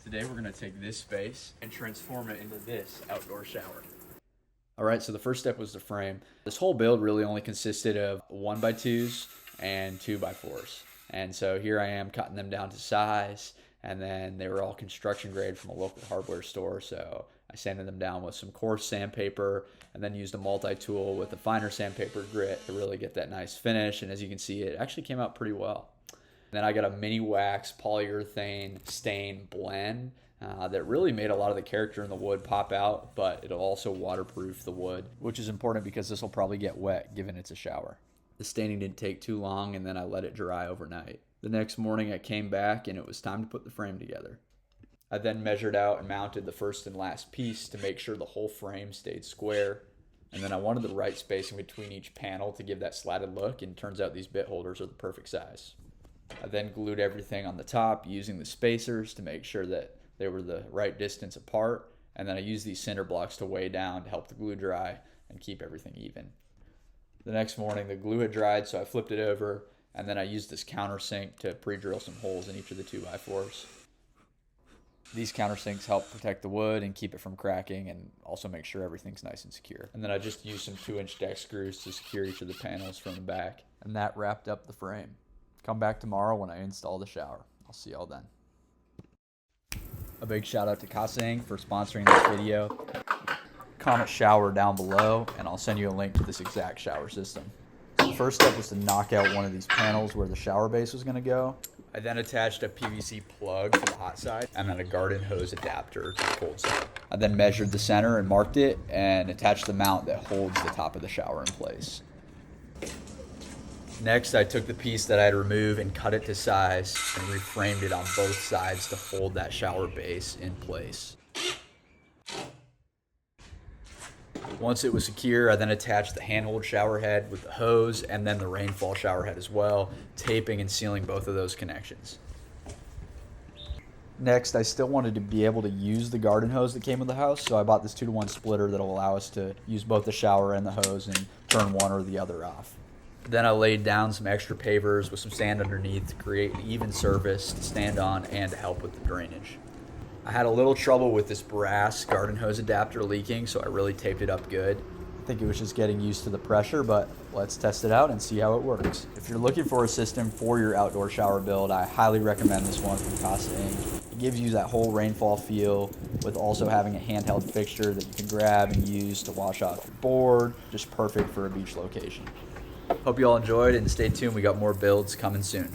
Today we're gonna take this space and transform it into this outdoor shower. All right, so the first step was the frame. This whole build really only consisted of 1x2s and 2x4s. And so here I am cutting them down to size, and then they were all construction grade from a local hardware store. So I sanded them down with some coarse sandpaper and then used a multi-tool with a finer sandpaper grit to really get that nice finish. And as you can see, it actually came out pretty well. Then I got a mini wax polyurethane stain blend that really made a lot of the character in the wood pop out, but it'll also waterproof the wood, which is important because this will probably get wet given it's a shower. The staining didn't take too long, and then I let it dry overnight. The next morning I came back and it was time to put the frame together. I then measured out and mounted the first and last piece to make sure the whole frame stayed square. And then I wanted the right spacing between each panel to give that slatted look, and it turns out these bit holders are the perfect size. I then glued everything on the top using the spacers to make sure that they were the right distance apart, and then I used these cinder blocks to weigh down to help the glue dry and keep everything even. The next morning the glue had dried, so I flipped it over, and then I used this countersink to pre-drill some holes in each of the 2x4s. These countersinks help protect the wood and keep it from cracking, and also make sure everything's nice and secure. And then I just used some 2-inch deck screws to secure each of the panels from the back, and that wrapped up the frame. Come back tomorrow when I install the shower. I'll see y'all then. A big shout out to Casainc for sponsoring this video. Comment shower down below and I'll send you a link to this exact shower system. So the first step was to knock out one of these panels where the shower base was going to go. I then attached a PVC plug to the hot side and then a garden hose adapter to the cold side. I then measured the center and marked it and attached the mount that holds the top of the shower in place. Next, I took the piece that I had removed and cut it to size and reframed it on both sides to hold that shower base in place. Once it was secure, I then attached the handhold shower head with the hose and then the rainfall shower head as well, taping and sealing both of those connections. Next, I still wanted to be able to use the garden hose that came with the house, so I bought this 2-to-1 splitter that will allow us to use both the shower and the hose and turn one or the other off. Then I laid down some extra pavers with some sand underneath to create an even surface to stand on and to help with the drainage. I had a little trouble with this brass garden hose adapter leaking, so I really taped it up good. I think it was just getting used to the pressure, but let's test it out and see how it works. If you're looking for a system for your outdoor shower build, I highly recommend this one from Casainc. It gives you that whole rainfall feel with also having a handheld fixture that you can grab and use to wash off your board. Just perfect for a beach location. Hope you all enjoyed and stay tuned. We got more builds coming soon.